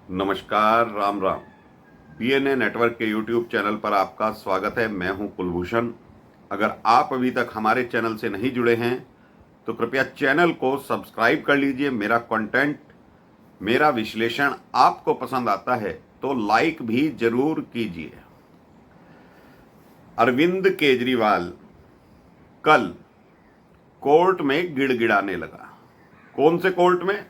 नमस्कार, Ram Ram. PNA network के YouTube channel पर आपका स्वागत है। मैं हूं कुलभूषण। अगर आप अभी तक हमारे चैनल से नहीं जुड़े हैं तो कृपया चैनल को सब्सक्राइब कर लीजिए। मेरा कंटेंट, मेरा विश्लेषण आपको पसंद आता है तो लाइक भी जरूर कीजिए। अरविंद केजरीवाल कल कोर्ट में गिड़गिड़ाने लगा। कौन से कोर्ट में?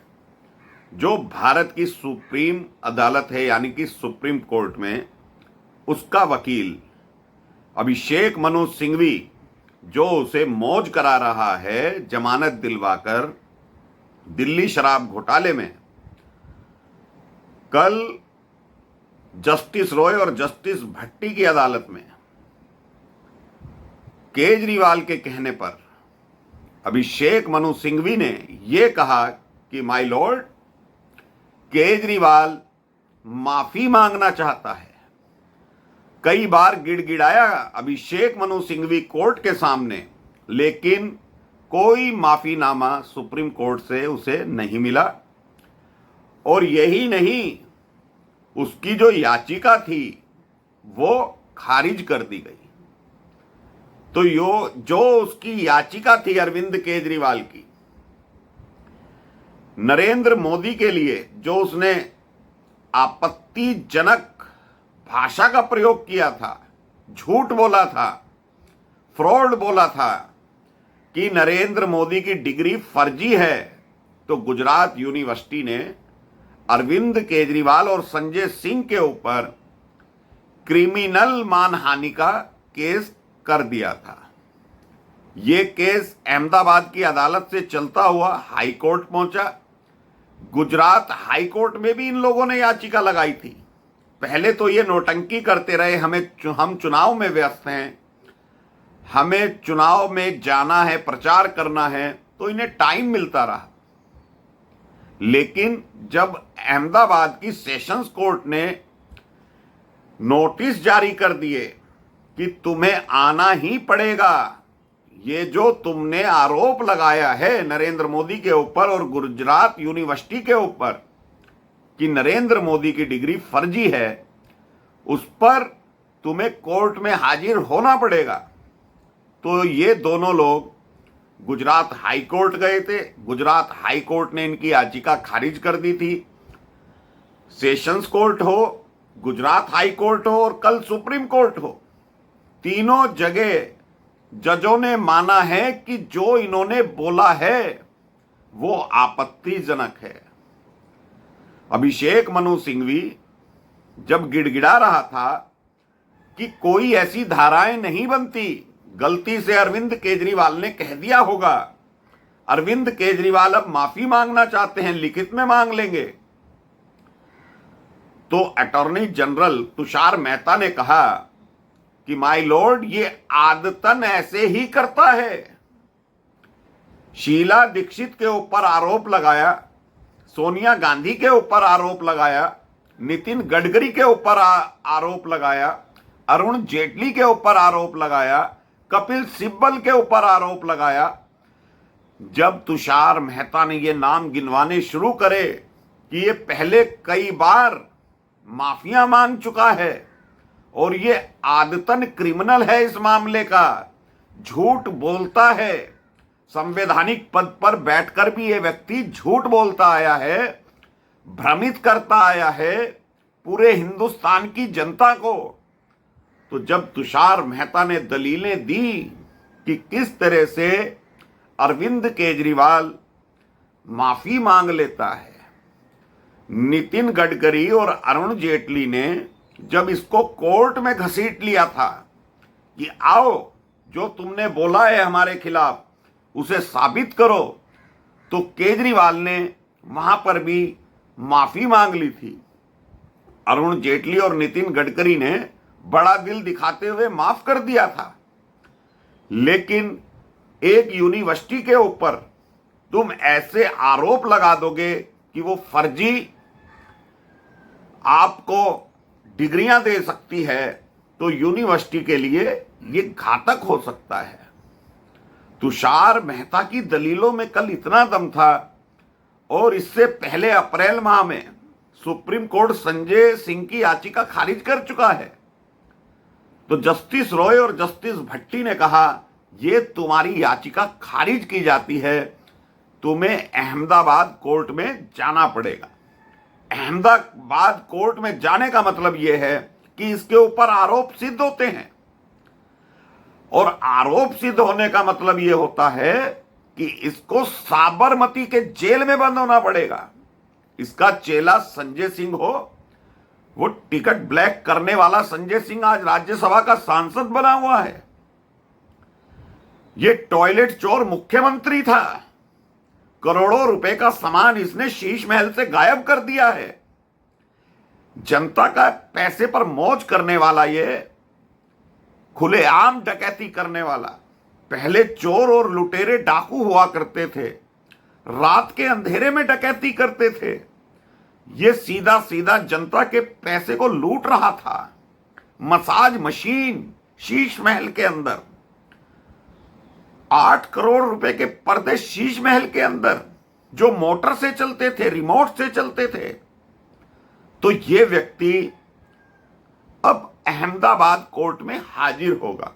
जो भारत की सुप्रीम अदालत है, यानी कि सुप्रीम कोर्ट में उसका वकील अभिषेक मनु सिंघवी, जो उसे मौज करा रहा है जमानत दिलवाकर दिल्ली शराब घोटाले में, कल जस्टिस रॉय और जस्टिस भट्टी की अदालत में केजरीवाल के कहने पर अभिषेक मनु सिंघवी ने यह कहा कि माय लॉर्ड, केजरीवाल माफी मांगना चाहता है। कई बार गिड़गिड़ाया अभिषेक मनु सिंघवी कोर्ट के सामने, लेकिन कोई माफीनामा सुप्रीम कोर्ट से उसे नहीं मिला। और यही नहीं, उसकी जो याचिका थी वो खारिज कर दी गई। तो जो उसकी याचिका थी अरविंद केजरीवाल की, नरेंद्र मोदी के लिए जो उसने आपत्तिजनक भाषा का प्रयोग किया था, झूठ बोला था, फ्रॉड बोला था कि नरेंद्र मोदी की डिग्री फर्जी है, तो गुजरात यूनिवर्सिटी ने अरविंद केजरीवाल और संजय सिंह के ऊपर क्रिमिनल मानहानि का केस कर दिया था। यह केस अहमदाबाद की अदालत से चलता हुआ हाई कोर्ट पहुंचा। गुजरात हाई कोर्ट में भी इन लोगों ने याचिका लगाई थी। पहले तो ये नौटंकी करते रहे, हम चुनाव में व्यस्त हैं, हमें चुनाव में जाना है, प्रचार करना है, तो इन्हें टाइम मिलता रहा। लेकिन जब अहमदाबाद की सेशंस कोर्ट ने नोटिस जारी कर दिए कि तुम्हें आना ही पड़ेगा, ये जो तुमने आरोप लगाया है नरेंद्र मोदी के ऊपर और गुजरात यूनिवर्सिटी के ऊपर कि नरेंद्र मोदी की डिग्री फर्जी है, उस पर तुम्हें कोर्ट में हाजिर होना पड़ेगा। तो ये दोनों लोग गुजरात हाई कोर्ट गए थे। गुजरात हाई कोर्ट ने इनकी याचिका खारिज कर दी थी। सेशंस कोर्ट हो, गुजरात हाई कोर्ट हो और कल सुप्रीम कोर्ट हो, तीनों जगह जजों ने माना है कि जो इन्होंने बोला है वो आपत्तिजनक है। अभिषेक मनु सिंघवी जब गिड़गिड़ा रहा था कि कोई ऐसी धाराएं नहीं बनती, गलती से अरविंद केजरीवाल ने कह दिया होगा, अरविंद केजरीवाल अब माफी मांगना चाहते हैं, लिखित में मांग लेंगे, तो अटॉर्नी जनरल तुषार मेहता ने कहा कि माय लॉर्ड, ये आदतन ऐसे ही करता है। शीला दीक्षित के ऊपर आरोप लगाया, सोनिया गांधी के ऊपर आरोप लगाया, नितिन गडकरी के ऊपर आरोप लगाया, अरुण जेटली के ऊपर आरोप लगाया, कपिल सिब्बल के ऊपर आरोप लगाया। जब तुषार मेहता ने ये नाम गिनवाने शुरू करे कि ये पहले कई बार माफिया मांग चुका है और ये आदतन क्रिमिनल है, इस मामले का झूठ बोलता है, संवैधानिक पद पर बैठकर भी ये व्यक्ति झूठ बोलता आया है, भ्रमित करता आया है पूरे हिंदुस्तान की जनता को। तो जब तुषार मेहता ने दलीलें दी कि किस तरह से अरविंद केजरीवाल माफी मांग लेता है, नितिन गडकरी और अरुण जेटली ने जब इसको कोर्ट में घसीट लिया था कि आओ, जो तुमने बोला है हमारे खिलाफ उसे साबित करो, तो केजरीवाल ने वहां पर भी माफी मांग ली थी। अरुण जेटली और नितिन गडकरी ने बड़ा दिल दिखाते हुए माफ कर दिया था। लेकिन एक यूनिवर्सिटी के ऊपर तुम ऐसे आरोप लगा दोगे कि वो फर्जी आपको डिग्रियां दे सकती है, तो यूनिवर्सिटी के लिए ये घातक हो सकता है। तुषार मेहता की दलीलों में कल इतना दम था। और इससे पहले अप्रैल माह में सुप्रीम कोर्ट संजय सिंह की याचिका खारिज कर चुका है। तो जस्टिस रॉय और जस्टिस भट्टी ने कहा ये तुम्हारी याचिका खारिज की जाती है, तुम्हें अहमदाबाद कोर्ट में जाना पड़ेगा। अहमदाबाद कोर्ट में जाने का मतलब यह है कि इसके ऊपर आरोप सिद्ध होते हैं, और आरोप सिद्ध होने का मतलब यह होता है कि इसको साबरमती के जेल में बंद होना पड़ेगा। इसका चेला संजय सिंह हो, वो टिकट ब्लैक करने वाला संजय सिंह आज राज्यसभा का सांसद बना हुआ है। ये टॉयलेट चोर मुख्यमंत्री था, करोड़ों रुपए का सामान इसने शीश महल से गायब कर दिया है। जनता का पैसे पर मौज करने वाला, ये खुलेआम डकैती करने वाला। पहले चोर और लुटेरे डाकू हुआ करते थे, रात के अंधेरे में डकैती करते थे। ये सीधा सीधा जनता के पैसे को लूट रहा था। मसाज मशीन शीश महल के अंदर, 8 करोड़ रुपए के पर्दे शीश महल के अंदर, जो मोटर से चलते थे, रिमोट से चलते थे। तो ये व्यक्ति अब अहमदाबाद कोर्ट में हाजिर होगा,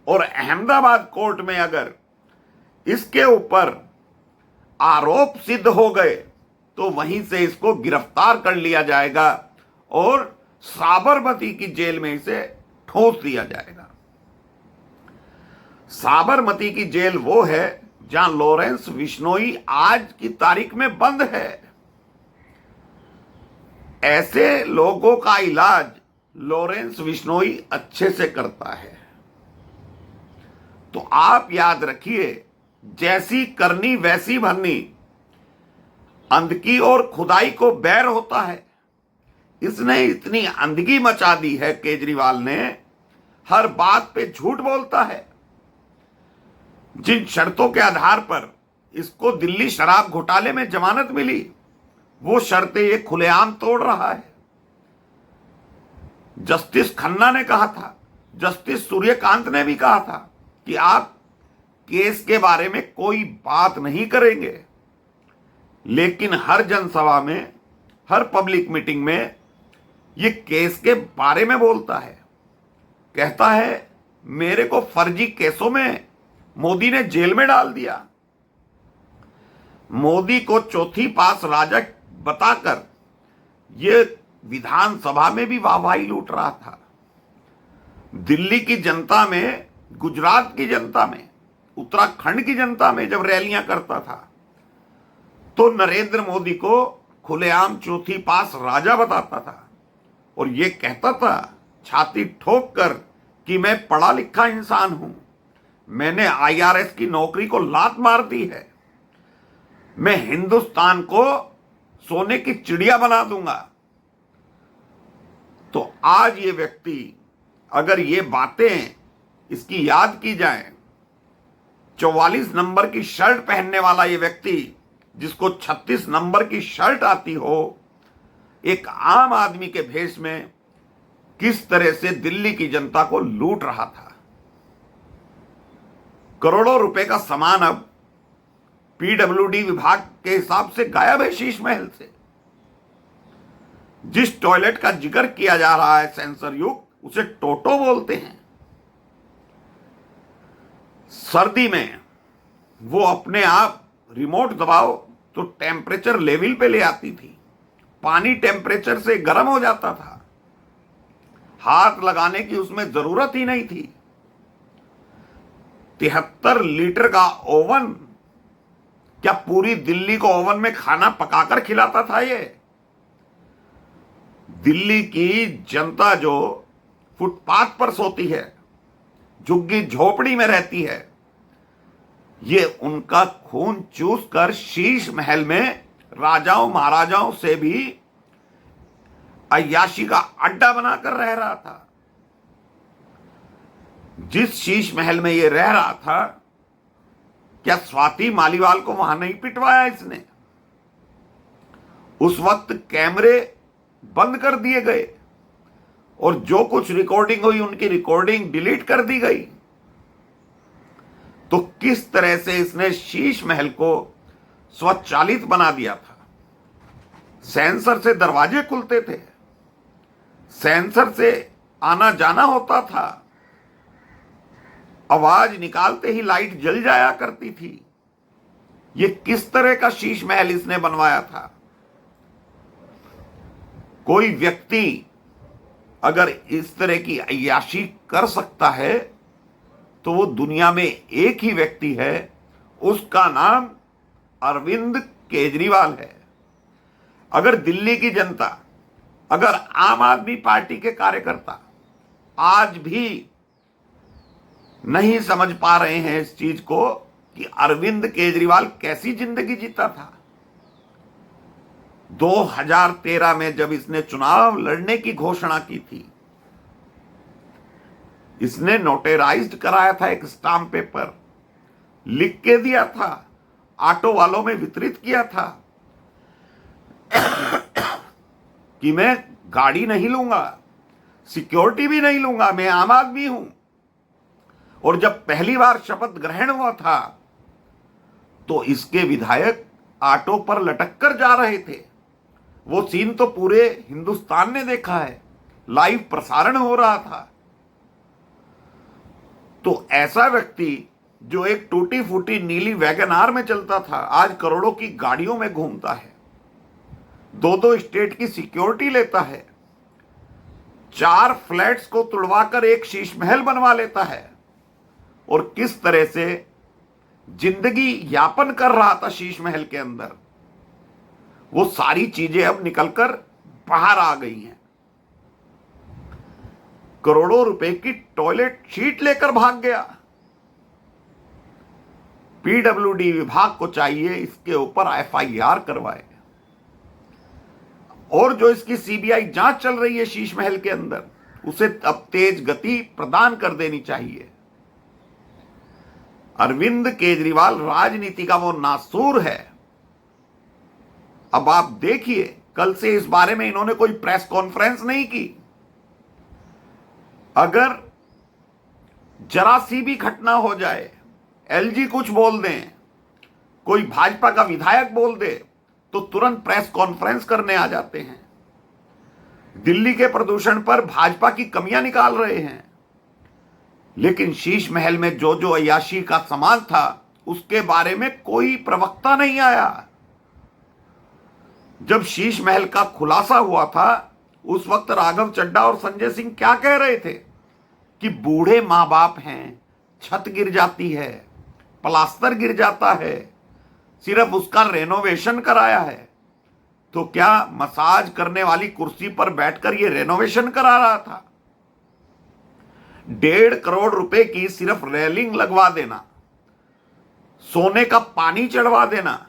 और अहमदाबाद कोर्ट में अगर इसके ऊपर आरोप सिद्ध हो गए तो वहीं से इसको गिरफ्तार कर लिया जाएगा और साबरमती की जेल में इसे ठोस दिया जाएगा। साबरमती की जेल वो है जहां लॉरेंस बिश्नोई आज की तारीख में बंद है। ऐसे लोगों का इलाज लॉरेंस बिश्नोई अच्छे से करता है। तो आप याद रखिए, जैसी करनी वैसी भरनी, अंधकी और खुदाई को बैर होता है। इसने इतनी अंधकी मचा दी है केजरीवाल ने, हर बात पे झूठ बोलता है। जिन शर्तों के आधार पर इसको दिल्ली शराब घोटाले में जमानत मिली, वो शर्तें ये खुलेआम तोड़ रहा है। जस्टिस खन्ना ने कहा था, जस्टिस सूर्यकांत ने भी कहा था कि आप केस के बारे में कोई बात नहीं करेंगे, लेकिन हर जनसभा में, हर पब्लिक मीटिंग में ये केस के बारे में बोलता है। कहता है मेरे को फर्जी केसों में मोदी ने जेल में डाल दिया। मोदी को चौथी पास राजा बताकर ये विधानसभा में भी वाहवाही लूट रहा था। दिल्ली की जनता में, गुजरात की जनता में, उत्तराखंड की जनता में जब रैलियां करता था तो नरेंद्र मोदी को खुलेआम चौथी पास राजा बताता था, और ये कहता था छाती ठोक कर कि मैं पढ़ा लिखा इंसान हूं, मैंने IRS की नौकरी को लात मार दी है, मैं हिंदुस्तान को सोने की चिड़िया बना दूंगा। तो आज ये व्यक्ति, अगर ये बातें इसकी याद की जाएं, 44 नंबर की शर्ट पहनने वाला ये व्यक्ति, जिसको 36 नंबर की शर्ट आती हो, एक आम आदमी के भेष में किस तरह से दिल्ली की जनता को लूट रहा था। करोड़ों रुपए का सामान अब PWD विभाग के हिसाब से गायब है शीश महल से। जिस टॉयलेट का जिक्र किया जा रहा है सेंसर युक्त, उसे टोटो बोलते हैं। सर्दी में वो अपने आप रिमोट दबाओ तो टेम्परेचर लेवल पे ले आती थी, पानी टेम्परेचर से गर्म हो जाता था, हाथ लगाने की उसमें जरूरत ही नहीं थी। 73 लीटर का ओवन, क्या पूरी दिल्ली को ओवन में खाना पकाकर खिलाता था ये? दिल्ली की जनता जो फुटपाथ पर सोती है, झुग्गी झोपड़ी में रहती है, ये उनका खून चूस कर शीश महल में राजाओं महाराजाओं से भी अय्याशी का अड्डा बनाकर रह रहा था। जिस शीश महल में ये रह रहा था, क्या स्वाति मालीवाल को वहां नहीं पिटवाया इसने? उस वक्त कैमरे बंद कर दिए गए और जो कुछ रिकॉर्डिंग हुई उनकी रिकॉर्डिंग डिलीट कर दी गई। तो किस तरह से इसने शीश महल को स्वचालित बना दिया था। सेंसर से दरवाजे खुलते थे, सेंसर से आना जाना होता था, आवाज निकालते ही लाइट जल जाया करती थी। ये किस तरह का शीश महल इसने बनवाया था? कोई व्यक्ति अगर इस तरह की अय्याशी कर सकता है तो वो दुनिया में एक ही व्यक्ति है, उसका नाम अरविंद केजरीवाल है। अगर दिल्ली की जनता, अगर आम आदमी पार्टी के कार्यकर्ता आज भी नहीं समझ पा रहे हैं इस चीज को कि अरविंद केजरीवाल कैसी जिंदगी जीता था। 2013 में जब इसने चुनाव लड़ने की घोषणा की थी, इसने नोटराइज्ड कराया था, एक स्टाम्प पेपर लिख के दिया था, ऑटो वालों में वितरित किया था कि मैं गाड़ी नहीं लूंगा, सिक्योरिटी भी नहीं लूंगा, मैं आम आदमी हूं। और जब पहली बार शपथ ग्रहण हुआ था तो इसके विधायक ऑटो पर लटक कर जा रहे थे। वो सीन तो पूरे हिंदुस्तान ने देखा है, लाइव प्रसारण हो रहा था। तो ऐसा व्यक्ति जो एक टूटी फूटी नीली वैगन आर में चलता था, आज करोड़ों की गाड़ियों में घूमता है, 2-2 स्टेट की सिक्योरिटी लेता है, 4 फ्लैट्स को तुड़वाकर एक शीश महल बनवा लेता है, और किस तरह से जिंदगी यापन कर रहा था शीश महल के अंदर, वो सारी चीजें अब निकलकर बाहर आ गई हैं। करोड़ों रुपए की टॉयलेट शीट लेकर भाग गया। पीडब्ल्यूडी विभाग को चाहिए इसके ऊपर एफआईआर करवाए, और जो इसकी सीबीआई जांच चल रही है शीश महल के अंदर, उसे अब तेज गति प्रदान कर देनी चाहिए। अरविंद केजरीवाल राजनीति का वो नासूर है। अब आप देखिए, कल से इस बारे में इन्होंने कोई प्रेस कॉन्फ्रेंस नहीं की। अगर जरा सी भी घटना हो जाए, एलजी कुछ बोल दें, कोई भाजपा का विधायक बोल दे, तो तुरंत प्रेस कॉन्फ्रेंस करने आ जाते हैं। दिल्ली के प्रदूषण पर भाजपा की कमियां निकाल रहे हैं, लेकिन शीश महल में जो जो अय्याशी का सामान था उसके बारे में कोई प्रवक्ता नहीं आया। जब शीश महल का खुलासा हुआ था, उस वक्त राघव चड्ढा और संजय सिंह क्या कह रहे थे कि बूढ़े मां बाप हैं, छत गिर जाती है, प्लास्टर गिर जाता है, सिर्फ उसका रेनोवेशन कराया है। तो क्या मसाज करने वाली कुर्सी पर बैठकर ये रेनोवेशन करा रहा था? 1.5 करोड़ रुपए की सिर्फ रेलिंग लगवा देना, सोने का पानी चढ़वा देना,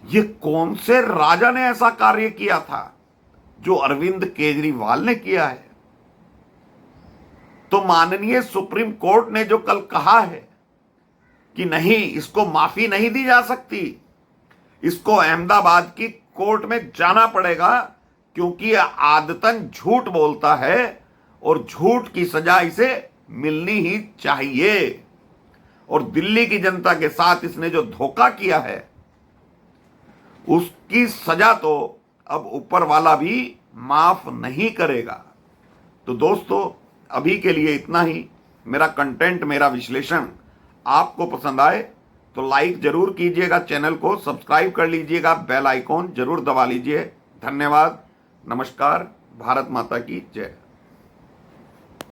ये कौन से राजा ने ऐसा कार्य किया था जो अरविंद केजरीवाल ने किया है? तो माननीय सुप्रीम कोर्ट ने जो कल कहा है कि नहीं, इसको माफी नहीं दी जा सकती, इसको अहमदाबाद की कोर्ट में जाना पड़ेगा, क्योंकि यह आदतन झूठ बोलता है और झूठ की सजा इसे मिलनी ही चाहिए। और दिल्ली की जनता के साथ इसने जो धोखा किया है उसकी सजा तो अब ऊपर वाला भी माफ नहीं करेगा। तो दोस्तों, अभी के लिए इतना ही। मेरा कंटेंट, मेरा विश्लेषण आपको पसंद आए तो लाइक जरूर कीजिएगा, चैनल को सब्सक्राइब कर लीजिएगा, बेल आइकॉन जरूर दबा लीजिए। धन्यवाद, नमस्कार, भारत माता की जय।